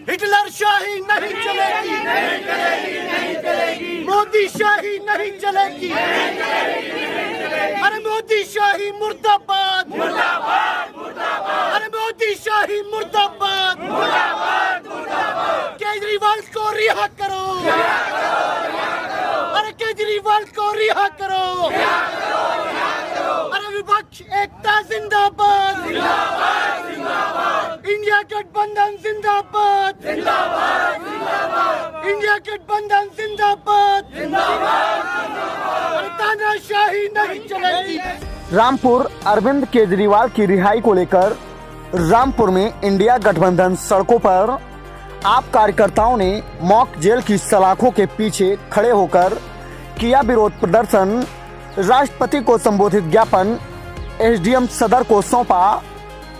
Hitler शाही नहीं चलेगी, नहीं चलेगी, नहीं चलेगी। मोदी शाही नहीं चलेगी, नहीं चलेगी, नहीं चलेगी। अरे मोदी शाही मुर्दाबाद, मुर्दाबाद, मुर्दाबाद। अरे मोदी शाही मुर्दाबाद, मुर्दाबाद, मुर्दाबाद। केजरीवाल को रिहा करो, रिहा करो, रिहा करो। अरे केजरीवाल को रिहा करो, रिहा करो, रिहा करो। अरे विपक्ष एकता जिंदाबाद, जिंदाबाद, जिंदाबाद। इंडिया गठबंधन जिंदाबाद, जिंदाबाद, जिंदाबाद। इंडिया गठबंधन जिंदाबाद, जिंदाबाद, जिंदाबाद। अरे तानाशाही नहीं चलेगी। रामपुर अरविंद केजरीवाल की रिहाई को लेकर रामपुर में इंडिया गठबंधन सड़कों पर आप कार्यकर्ताओं ने मॉक जेल की सलाखों के पीछे खड़े होकर किया विरोध प्रदर्शन। राष्ट्रपति को संबोधित ज्ञापन एसडीएम सदर को सौंपा।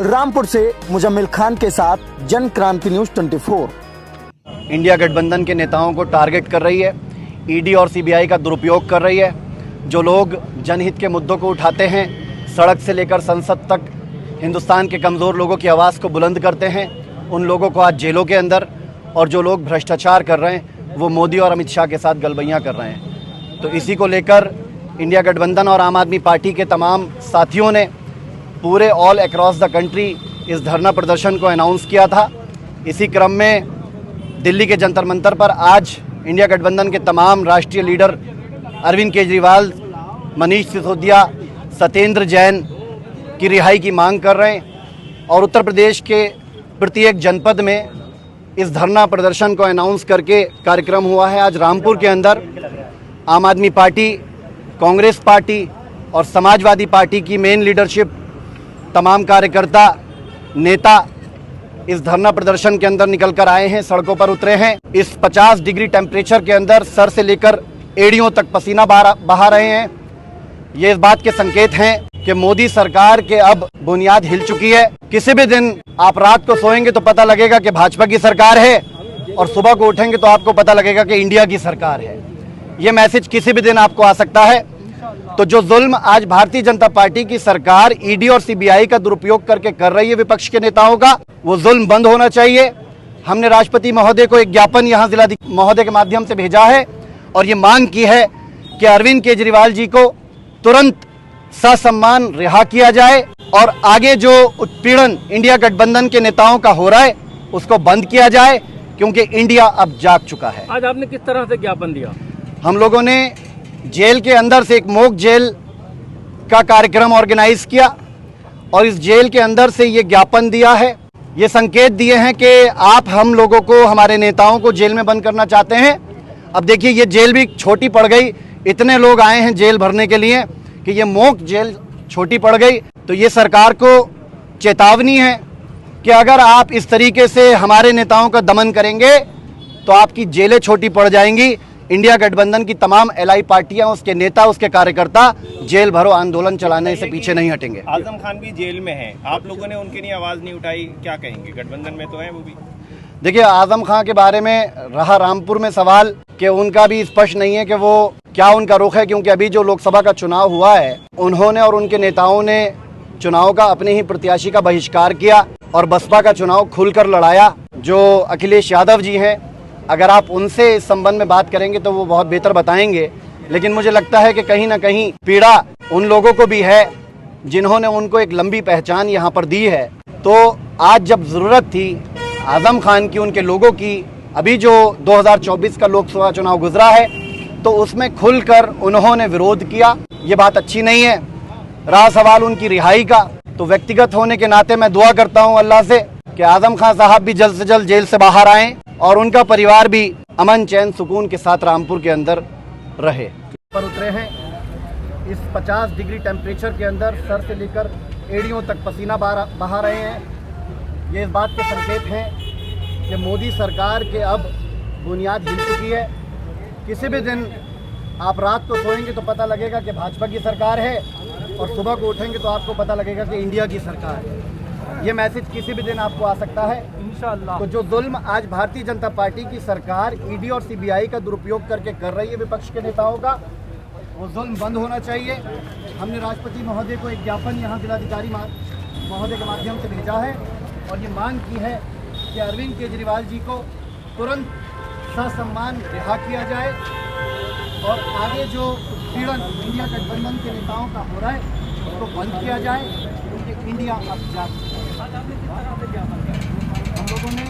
रामपुर से मुजम्मिल खान के साथ जन क्रांति न्यूज 24। इंडिया गठबंधन के नेताओं को टारगेट कर रही है, ईडी और सीबीआई का दुरुपयोग कर रही है। जो लोग जनहित के मुद्दों को उठाते हैं, सड़क से लेकर संसद तक हिंदुस्तान के कमज़ोर लोगों की आवाज़ को बुलंद करते हैं, उन लोगों को आज जेलों के अंदर, और जो लोग भ्रष्टाचार कर रहे हैं वो मोदी और अमित शाह के साथ गलबैयाँ कर रहे हैं। तो इसी को लेकर इंडिया गठबंधन और आम आदमी पार्टी के तमाम साथियों ने पूरे ऑल अक्रॉस द कंट्री इस धरना प्रदर्शन को अनाउंस किया था। इसी क्रम में दिल्ली के जंतर मंतर पर आज इंडिया गठबंधन के तमाम राष्ट्रीय लीडर अरविंद केजरीवाल, मनीष सिसोदिया, सत्येंद्र जैन की रिहाई की मांग कर रहे हैं। और उत्तर प्रदेश के प्रत्येक जनपद में इस धरना प्रदर्शन को अनाउंस करके कार्यक्रम हुआ है। आज रामपुर के अंदर आम आदमी पार्टी, कांग्रेस पार्टी और समाजवादी पार्टी की मेन लीडरशिप, तमाम कार्यकर्ता, नेता इस धरना प्रदर्शन के अंदर निकल कर आए हैं, सड़कों पर उतरे हैं। इस 50 डिग्री टेम्परेचर के अंदर सर से लेकर एड़ियों तक पसीना बहा रहे हैं। ये इस बात के संकेत हैं कि मोदी सरकार के अब बुनियाद हिल चुकी है। किसी भी दिन आप रात को सोएंगे तो पता लगेगा कि भाजपा की सरकार है, और सुबह को उठेंगे तो आपको पता लगेगा कि इंडिया की सरकार है। ये मैसेज किसी भी दिन आपको आ सकता है। तो जो जुल्म आज भारतीय जनता पार्टी की सरकार ईडी और सीबीआई का दुरुपयोग करके कर रही है विपक्ष के नेताओं का, वो जुल्म बंद होना चाहिए। हमने राष्ट्रपति महोदय को एक ज्ञापन यहाँ जिलाधिकारी महोदय के माध्यम से भेजा है और ये मांग की है कि अरविंद केजरीवाल जी को तुरंत ससम्मान रिहा किया जाए और आगे जो उत्पीड़न इंडिया गठबंधन के नेताओं का हो रहा है उसको बंद किया जाए, क्योंकि इंडिया अब जाग चुका है। आज आपने किस तरह से ज्ञापन दिया? हम लोगों ने जेल के अंदर से एक मॉक जेल का कार्यक्रम ऑर्गेनाइज किया और इस जेल के अंदर से ये ज्ञापन दिया है। ये संकेत दिए हैं कि आप हम लोगों को, हमारे नेताओं को जेल में बंद करना चाहते हैं। अब देखिए, ये जेल भी छोटी पड़ गई, इतने लोग आए हैं जेल भरने के लिए कि ये मॉक जेल छोटी पड़ गई। तो ये सरकार को चेतावनी है कि अगर आप इस तरीके से हमारे नेताओं का दमन करेंगे तो आपकी जेलें छोटी पड़ जाएंगी। इंडिया गठबंधन की तमाम एलआई पार्टियां, उसके नेता, उसके कार्यकर्ता जेल भरो आंदोलन चलाने से पीछे नहीं हटेंगे। आजम खान भी जेल में हैं, आप लोगों ने उनकी नहीं आवाज नहीं उठाई, क्या कहेंगे? गठबंधन में तो है वो भी। देखिए, आजम खान के बारे में रहा रामपुर में सवाल कि उनका भी स्पष्ट नहीं है कि वो क्या उनका रुख है, क्योंकि अभी जो लोकसभा का चुनाव हुआ है उन्होंने और उनके नेताओं ने चुनाव का अपने ही प्रत्याशी का बहिष्कार किया और बसपा का चुनाव खुलकर लड़ाया। जो अखिलेश यादव जी हैं, अगर आप उनसे इस संबंध में बात करेंगे तो वो बहुत बेहतर बताएंगे। लेकिन मुझे लगता है कि कहीं ना कहीं पीड़ा उन लोगों को भी है जिन्होंने उनको एक लंबी पहचान यहाँ पर दी है। तो आज जब ज़रूरत थी आजम खान की, उनके लोगों की, अभी जो 2024 का लोकसभा चुनाव गुजरा है तो उसमें खुलकर उन्होंने विरोध किया। ये बात अच्छी नहीं है। रहा सवाल उनकी रिहाई का, तो व्यक्तिगत होने के नाते मैं दुआ करता हूँ अल्लाह से कि आजम खान साहब भी जल्द से जल्द जेल से बाहर आएं और उनका परिवार भी अमन चैन सुकून के साथ रामपुर के अंदर रहे। पर उतरे हैं इस 50 डिग्री टेम्परेचर के अंदर, सर से लेकर एड़ियों तक पसीना बहा रहे हैं। ये इस बात के संकेत हैं कि मोदी सरकार के अब बुनियाद हिल चुकी है। किसी भी दिन आप रात को सोएंगे तो पता लगेगा कि भाजपा की सरकार है, और सुबह को उठेंगे तो आपको पता लगेगा कि इंडिया की सरकार है। ये मैसेज किसी भी दिन आपको आ सकता है इंशाअल्लाह। तो जो जुल्म आज भारतीय जनता पार्टी की सरकार ईडी और सीबीआई का दुरुपयोग करके कर रही है विपक्ष के नेताओं का, वो जुल्म बंद होना चाहिए। हमने राष्ट्रपति महोदय को एक ज्ञापन यहाँ जिलाधिकारी महोदय के माध्यम से भेजा है और ये मांग की है कि अरविंद केजरीवाल जी को तुरंत ससम्मान रिहा किया जाए और आगे जो पीड़न इंडिया गठबंधन के नेताओं का हो रहा है उसको बंद किया जाए। उनके इंडिया अभियान हम लोगों ने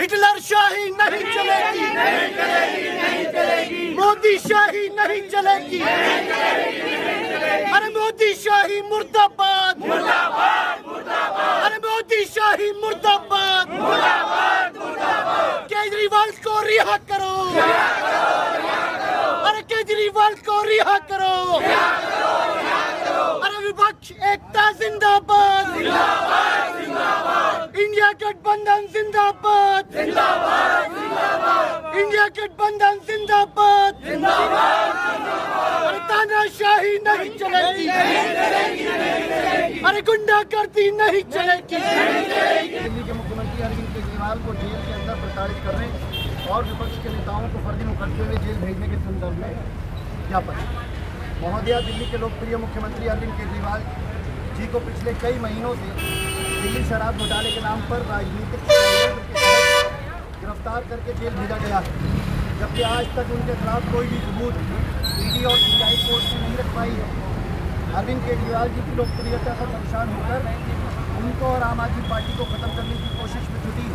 हिटलर शाही नहीं चलेगी, नहीं चलेगी, नहीं चलेगी। मोदी शाही नहीं चलेगी, नहीं चलेगी, नहीं चलेगी। अरे मोदी शाही मुर्दाबाद, मुर्दाबाद, मुर्दाबाद। अरे मोदी शाही मुर्दाबाद, मुर्दाबाद, मुर्दाबाद। केजरीवाल को रिहा करो, रिहा करो, रिहा करो। अरे केजरीवाल को रिहा करो, रिहा करो, रिहा करो। अरे विपक्ष एकता जिंदाबाद, जिंदाबाद, जिंदाबाद। इंडिया गठबंधन जिंदाबाद, जिंदाबाद, जिंदाबाद। इंडिया गठबंधन जिंदाबाद, जिंदाबाद, जिंदाबाद। अरे तानाशाही नहीं चलेगी, नहीं चलेगी, नहीं चलेगी। अरे गुंडागर्दी नहीं चलेगी, नहीं चलेगी। दिल्ली के मुख्यमंत्री अरविंद केजरीवाल को जेल के अंदर प्रताड़ित करने और विपक्ष के नेताओं को फर्जी मुकदमे में जेल भेजने के संदर्भ में ज्ञापन। महोदया, दिल्ली के लोकप्रिय मुख्यमंत्री अरविंद केजरीवाल जी को पिछले कई महीनों से दिल्ली शराब घोटाले के नाम पर राजनीतिक गिरफ्तार करके जेल भेजा गया है, जबकि आज तक उनके खिलाफ कोई भी सबूत ईडी और सीबीआई कोर्ट ने नहीं रख पाई है। अरविंद केजरीवाल जी की लोकप्रियता का परेशान होकर उनको और आम आदमी पार्टी को खत्म करने की कोशिश में जुटी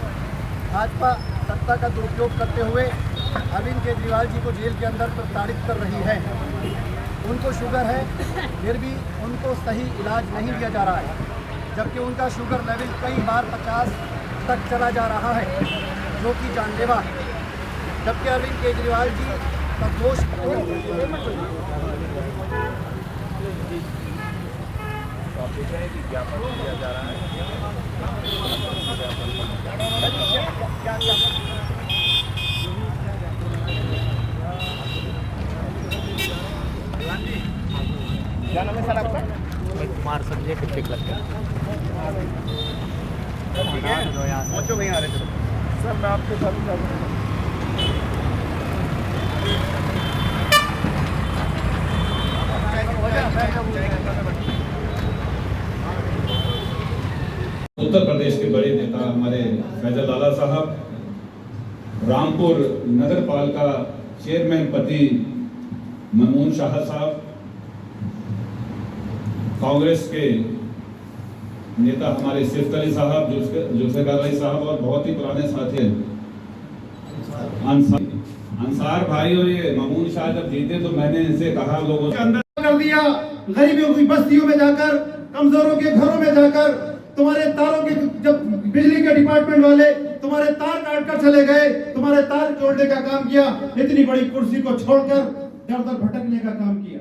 भाजपा सत्ता का दुरुपयोग करते हुए अरविंद केजरीवाल जी को जेल के अंदर प्रताड़ित कर रही है। उनको शुगर है, फिर भी उनको सही इलाज नहीं दिया जा रहा है, जबकि उनका शुगर लेवल कई बार 50 तक चला जा रहा है, जो कि जानलेवा है। जबकि अरविंद केजरीवाल जी का दोष दिया जा रहा है। क्या नाम है सर आपका? कुमार संजय कितने लगता है? पहुँचो कहीं आ रहे थे सर, मैं आपके साथ उत्तर प्रदेश के बड़े नेता हमारे फैजल लाला साहब, रामपुर नगर पालिका चेयरमैन पति ममून शाह साहब, कांग्रेस के नेता हमारे सिफ्त अली साहब, जुल्फ़िकार अली साहब और बहुत ही पुराने साथी अंसार भाई। और ये ममून शाह जब जीते तो मैंने इनसे कहा लोगों के अंदर कर दिया, गरीबों की बस्तियों में जाकर, कमजोरों के घरों में जाकर, तुम्हारे तारों के जब बिजली के डिपार्टमेंट वाले तुम्हारे तार काट कर चले गए, तुम्हारे तार जोड़ने का काम किया, इतनी बड़ी कुर्सी को छोड़कर दर दर भटकने का काम किया।